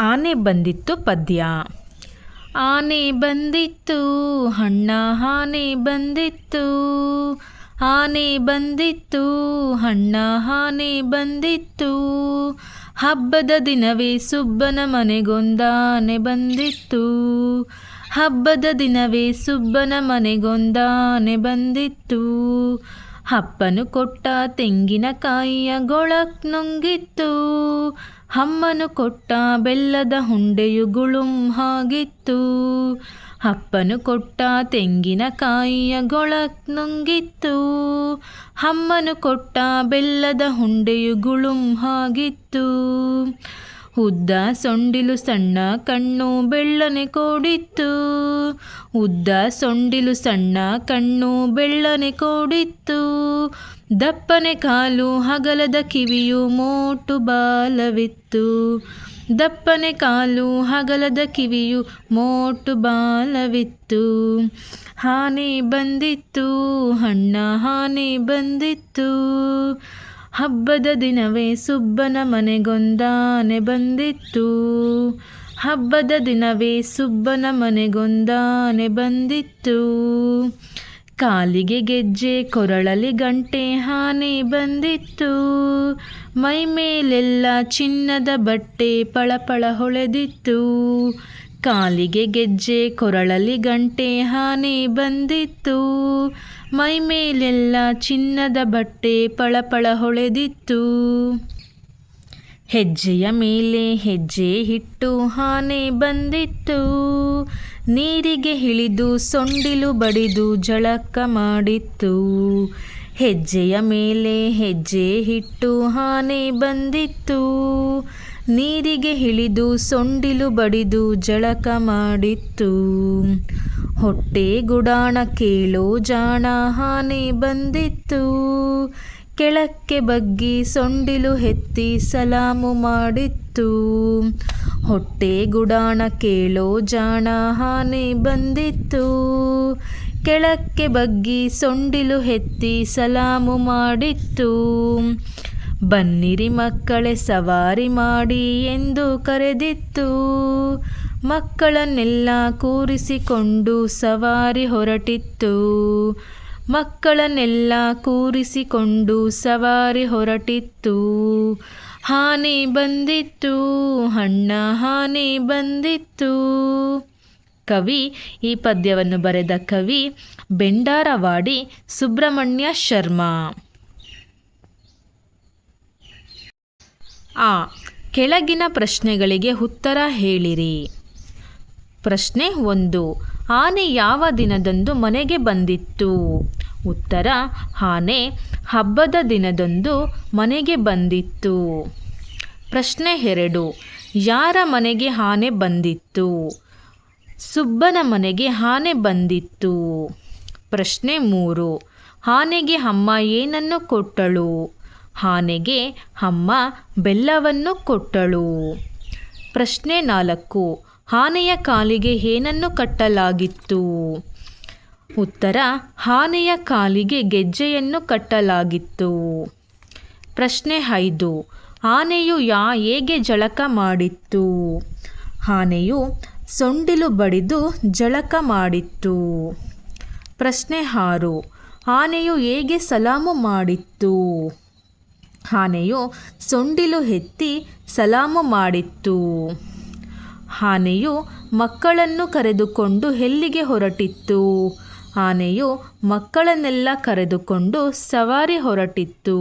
ಆನೆ ಬಂದಿತ್ತು ಪದ್ಯ. ಆನೆ ಬಂದಿತ್ತು ಹಣ್ಣ ಆನೆ ಬಂದಿತ್ತು, ಆನೆ ಬಂದಿತ್ತು ಹಣ್ಣ ಆನೆ ಬಂದಿತ್ತು, ಹಬ್ಬದ ದಿನವೇ ಸುಬ್ಬನ ಮನೆಗೊಂದಾನೆ ಬಂದಿತ್ತು, ಹಬ್ಬದ ದಿನವೇ ಸುಬ್ಬನ ಮನೆಗೊಂದಾನೆ ಬಂದಿತ್ತು, ಅಪ್ಪನು ಕೊಟ್ಟ ತೆಂಗಿನಕಾಯಿಯ ಗೊಳಕ್ ನುಂಗಿತ್ತು, ಅಮ್ಮನು ಕೊಟ್ಟ ಬೆಲ್ಲದ ಹುಂಡೆಯು ಗುಳುಂ ಹಾಗಿತ್ತು, ಅಪ್ಪನು ಕೊಟ್ಟ ತೆಂಗಿನಕಾಯಿಯ ಗೊಳಕ್ ನುಂಗಿತ್ತು, ಅಮ್ಮನು ಕೊಟ್ಟ ಬೆಲ್ಲದ ಹುಂಡೆಯು ಗುಳುಂ ಹಾಗಿತ್ತು, ಉದ್ದ ಸೊಂಡಿಲು ಸಣ್ಣ ಕಣ್ಣು ಬೆಳ್ಳನೆ ಕೋಡಿತ್ತು, ಉದ್ದ ಸೊಂಡಿಲು ಸಣ್ಣ ಕಣ್ಣು ಬೆಳ್ಳನೆ ಕೋಡಿತ್ತು, ದಪ್ಪನೆ ಕಾಲು ಹಗಲದ ಕಿವಿಯು ಮೋಟು ಬಾಲವಿತ್ತು, ದಪ್ಪನೆ ಕಾಲು ಹಗಲದ ಕಿವಿಯು ಮೋಟು ಬಾಲವಿತ್ತು, ಆನೆ ಬಂದಿತ್ತು ಹಣ್ಣ ಆನೆ ಬಂದಿತ್ತು, ಹಬ್ಬದ ದಿನವೇ ಸುಬ್ಬನ ಮನೆಗೊಂದಾನೆ ಬಂದಿತ್ತು, ಹಬ್ಬದ ದಿನವೇ ಸುಬ್ಬನ ಮನೆಗೊಂದಾನೆ ಬಂದಿತ್ತು, ಕಾಲಿಗೆ ಗೆಜ್ಜೆ ಕೊರಳಲಿ ಗಂಟೆ ಆನೆ ಬಂದಿತ್ತು, ಮೈ ಮೇಲೆಲ್ಲ ಚಿನ್ನದ ಬಟ್ಟೆ ಪಳಪಳ ಹೊಳೆದಿತ್ತು, ಕಾಲಿಗೆ ಗೆಜ್ಜೆ ಕೊರಳಲಿ ಗಂಟೆ ಆನೆ ಬಂದಿತ್ತು, ಮೈ ಮೇಲೆಲ್ಲ ಚಿನ್ನದ ಬಟ್ಟೆ ಪಳಪಳ ಹೊಳೆದಿತ್ತು, ಹೆಜ್ಜೆಯ ಮೇಲೆ ಹೆಜ್ಜೆ ಇಟ್ಟು ಆನೆ ಬಂದಿತ್ತು, ನೀರಿಗೆ ಇಳಿದು ಸೊಂಡಿಲು ಬಡಿದು ಜಳಕ ಮಾಡಿತ್ತು, ಹೆಜ್ಜೆಯ ಮೇಲೆ ಹೆಜ್ಜೆ ಇಟ್ಟು ಆನೆ ಬಂದಿತ್ತು, ನೀರಿಗೆ ಇಳಿದು ಸೊಂಡಿಲು ಬಡಿದು ಜಳಕ ಮಾಡಿತ್ತು, ಹೊಟ್ಟೆ ಗುಡಾಣ ಕೇಳೋ ಜಾಣ ಆನೆ ಬಂದಿತ್ತು, ಕೆಳಕ್ಕೆ ಬಗ್ಗಿ ಸೊಂಡಿಲು ಎತ್ತಿ ಸಲಾಮು ಮಾಡಿತ್ತು, ಹೊಟ್ಟೆ ಗುಡಾಣ ಕೇಳೋ ಜಾಣ ಆನೆ ಬಂದಿತ್ತು, ಕೆಳಕ್ಕೆ ಬಗ್ಗಿ ಸೊಂಡಿಲು ಎತ್ತಿ ಸಲಾಮು ಮಾಡಿತ್ತು, ಬನ್ನಿರಿ ಮಕ್ಕಳೇ ಸವಾರಿ ಮಾಡಿ ಎಂದು ಕರೆದಿತ್ತು, ಮಕ್ಕಳನ್ನೆಲ್ಲ ಕೂರಿಸಿಕೊಂಡು ಸವಾರಿ ಹೊರಟಿತ್ತು, ಮಕ್ಕಳನ್ನೆಲ್ಲ ಕೂರಿಸಿಕೊಂಡು ಸವಾರಿ ಹೊರಟಿತ್ತು, ಆನೆ ಬಂದಿತ್ತು ಹಣ್ಣ ಆನೆ ಬಂದಿತ್ತು. ಕವಿ ಈ ಪದ್ಯವನ್ನು ಬರೆದ ಕವಿ ಬೆಂಡಾರವಾಡಿ ಸುಬ್ರಹ್ಮಣ್ಯ ಶರ್ಮಾ. ಕೆಳಗಿನ ಪ್ರಶ್ನೆಗಳಿಗೆ ಉತ್ತರ ಹೇಳಿರಿ. ಪ್ರಶ್ನೆ 1. ಆನೆ ಯಾವ ದಿನದಂದು ಮನೆಗೆ ಬಂದಿತ್ತು? ಉತ್ತರ: ಆನೆ ಹಬ್ಬದ ದಿನದಂದು ಮನೆಗೆ ಬಂದಿತ್ತು. ಪ್ರಶ್ನೆ 2. ಯಾರ ಮನೆಗೆ ಆನೆ ಬಂದಿತ್ತು? ಸುಬ್ಬನ ಮನೆಗೆ ಆನೆ ಬಂದಿತ್ತು. ಪ್ರಶ್ನೆ 3. ಆನೆಗೆ ಅಮ್ಮ ಏನನ್ನು ಕೊಟ್ಟಳು? ಆನೆಗೆ ಅಮ್ಮ ಬೆಲ್ಲವನ್ನು ಕೊಟ್ಟಳು. ಪ್ರಶ್ನೆ 4. ಆನೆಯ ಕಾಲಿಗೆ ಏನನ್ನು ಕಟ್ಟಲಾಗಿತ್ತು? ಉತ್ತರ: ಆನೆಯ ಕಾಲಿಗೆ ಗೆಜ್ಜೆಯನ್ನು ಕಟ್ಟಲಾಗಿತ್ತು. ಪ್ರಶ್ನೆ 5. ಆನೆಯು ಹೇಗೆ ಜಳಕ ಮಾಡಿತ್ತು? ಆನೆಯು ಸೊಂಡಿಲು ಬಡಿದು ಜಳಕ ಮಾಡಿತ್ತು. ಪ್ರಶ್ನೆ 6. ಆನೆಯು ಹೇಗೆ ಸಲಾಮು ಮಾಡಿತ್ತು? ಆನೆಯು ಸೊಂಡಿಲು ಎತ್ತಿ ಸಲಾಮು ಮಾಡಿತ್ತು. ಆನೆಯು ಮಕ್ಕಳನ್ನು ಕರೆದುಕೊಂಡು ಎಲ್ಲಿಗೆ ಹೊರಟಿತ್ತು? ಆನೆಯು ಮಕ್ಕಳನ್ನೆಲ್ಲ ಕರೆದುಕೊಂಡು ಸವಾರಿ ಹೊರಟಿತ್ತು.